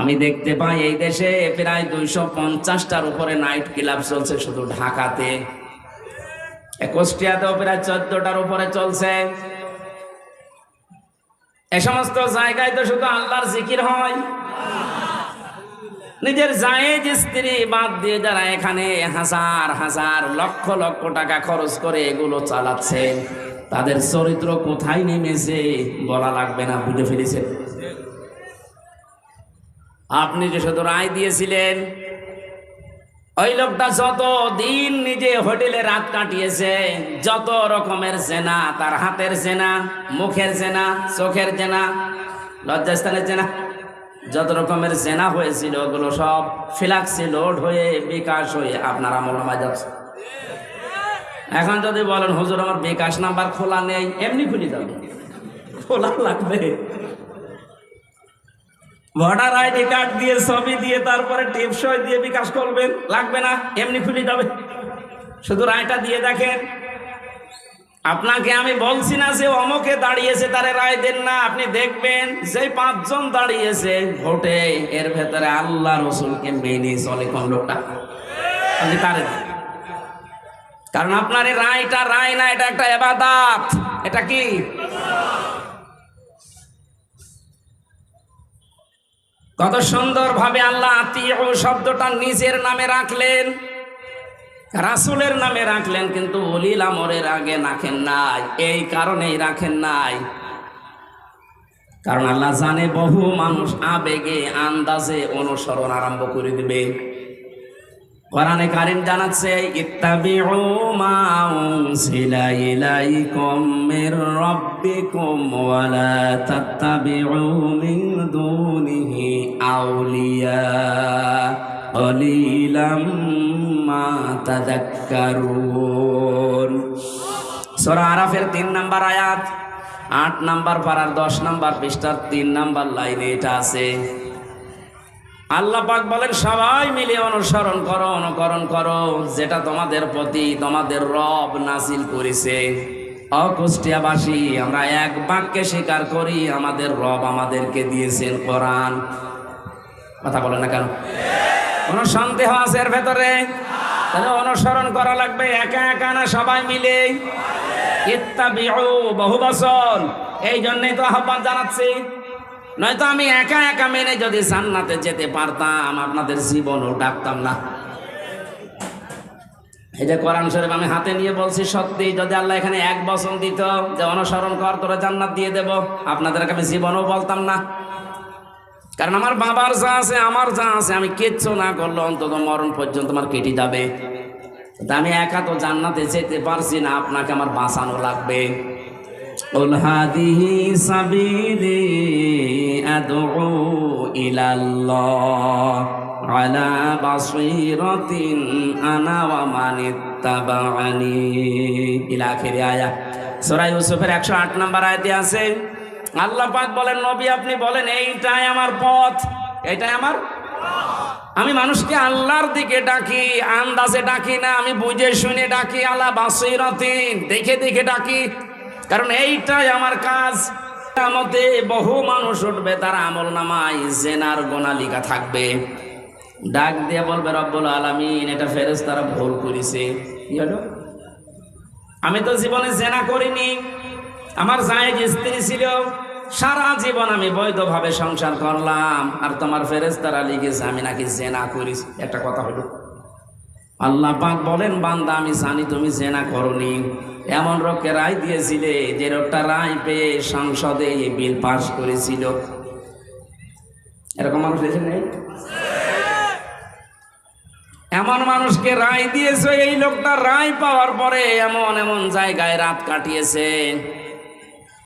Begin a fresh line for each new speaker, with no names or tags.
আমি দেখতে পাই এই দেশে প্রায় 250টার উপরে নাইট ক্লাব চলছে শুধু ঢাকাতে। কুষ্টিয়াতেও প্রায় 14টার উপরে চলছে। এ সমস্ত জায়গায় তো শুধু আল্লাহর জিকির হয়। নিজের জায়েজ স্ত্রী বাদ দিয়ে যারা এখানে হাজার হাজার লক্ষ লক্ষ টাকা খরচ করে এগুলো চালাচ্ছে, তাদের চরিত্র কোথায় নেমেছে বলা লাগবে না, বুঝে ফেলেছে। আপনি যে শুধু রায় দিয়েছিলেন, ওই লোকটা যত দিন নিজে হোটেলে রাত কাটিয়েছে, যত রকমের জেনা, তার হাতের জেনা, মুখের জেনা, চোখের জেনা, লজ্জাস্থানের জেনা, যত রকমের জেনা হয়েছিল ওগুলো সব ফ্ল্যাক্সে লোড হয়ে বিকাশ হয়ে আপনার আমলনামায় যাচ্ছে। এখন যদি বলেন হুজুর আমার বিকাশ নাম্বার খোলা নেই, এমনি খুলে যাবে, খোলা লাগবে। ভোটার আইডি কার্ড দিয়ে ছবি দিয়ে তারপরে টিপসই দিয়ে বিকাশ করবেন, লাগবে না, এমনি খুলে যাবে। শুধু রায়টা দিয়ে দেখেন। আপনাকে আমি বলছি না যে অমুকে দাঁড়িয়েছে তারে রায় দেন না, আপনি দেখবেন যে 5 জন দাঁড়িয়েছে ভোটে, এর ভেতরে আল্লাহ রসুলকে মেনে চলে কোন লোকটা, আপনি তারে দেন। কারণ আপনার এই রায়টা রায় না, এটা একটা ইবাদত। এটা কি? কত সুন্দর ভাবে আল্লাহ আতিউ শব্দটা নিজের নামে রাখলেন, রাসূলের নামে রাখলেন, কিন্তু উলিল আমরের আগে রাখেন নাই। এই কারণেই রাখেন নাই, কারণ আল্লাহ জানে বহু মানুষ আবেগে আন্দাজে অনুসরণ আরম্ভ করে দিবে। কোরআনে কারীম জানাচ্ছে, ইত্তাবিউ মা উনজিলা ইলাইকুম মির রাব্বিকুম ওয়া লা তাত্তাবিউ মিন দুনিহি আউলিয়া কলিলাম মা তাযাক্কারুন। সূরা আরাফের 3 নম্বর আয়াত, 8 নম্বর পারার 10 নম্বর পৃষ্ঠার 3 নম্বর লাইনে এটা আছে। আল্লাহ পাক বলেন, সবাই মিলে অনুসরণ করো, অনুকরণ করো যেটা তোমাদের প্রতি তোমাদের রব নাজিল করেছে। কুষ্টিয়াবাসী আমরা এক বাক্যে স্বীকার করি, আমাদের রব আমাদেরকে দিয়েছেন কোরআন। কথা বলে না কেন? কোনো সন্দেহ আছে এর ভেতরে? তাহলে অনুসরণ করা লাগবে, একা একা না, সবাই মিলে। ইত্তাবিউ বহু বচন, এই জন্যই তো আহ্বান জানাচ্ছি। নয়তো আমি একা একা মেনে যদি জান্নাতে যেতে পারতাম, আপনাদের জীবনও ডাকতাম না। এই যে কোরআন শরীফ আমি হাতে নিয়ে বলছি, সত্যি যদি আল্লাহ এখানে 1 বচন দিত যে অনুসরণ কর, তোরা জান্নাত দিয়ে দেব, আপনাদেরকে আমি জীবনও বলতাম না। কারণ আমার বাবার যা আছে, আমার যা আছে, আমি কিচ্ছু না করলে অন্তত মরণ পর্যন্ত আমার কেটে যাবে। আমি একা তো জান্নাতে যেতে পারছি না, আপনাকে আমার বাঁচানো লাগবে। قل هذه سبيلي أدعو إلى الله على بصيرة أنا ومن اتبعني إلى آخر آية। সূরা ইউসুফের 108 নম্বর আয়াতে আছে, আল্লাহ পাক বলেন, নবী আপনি বলেন এইটাই আমার পথ, এটাই আমার। আমি মানুষকে আল্লাহর দিকে ডাকি, আন্দাজে ডাকি না, আমি বুঝে শুনে ডাকি, আলা বাসীরাতিন, দেখে দেখে ডাকি। কারণ এইটাই আমার কাজ। কিয়ামতে বহু মানুষ উঠবে, তার আমলনামায় জিনার গুনাহ লেখা থাকবে। ডাক দিয়ে বলবে, রব্বুল আলামিন এটা ফেরেশতারা ভুল করেছে। কি হলো? আমি তো জীবনে জিনা করিনি, আমার জায়েজ স্ত্রী ছিল, সারা জীবন আমি বৈধভাবে সংসার করলাম, আর তোমার ফেরেশতারা লিখেছে আমি নাকি জিনা করেছি। একটা কথা হলো, আল্লাহ পাক বলেন, বান্দা আমি জানি তুমি জিনা করনি। এমন লোককে রায় দিয়েছিলে যে লোকটা রায় পেয়ে সংসদে এই বিল পাস করেছিল। এরকম মানুষ দেখেন নেই? এমন মানুষকে রায় দিয়েছে, এই লোকটা রায় পাওয়ার পরে এমন এমন জায়গায় রাত কাটিয়েছে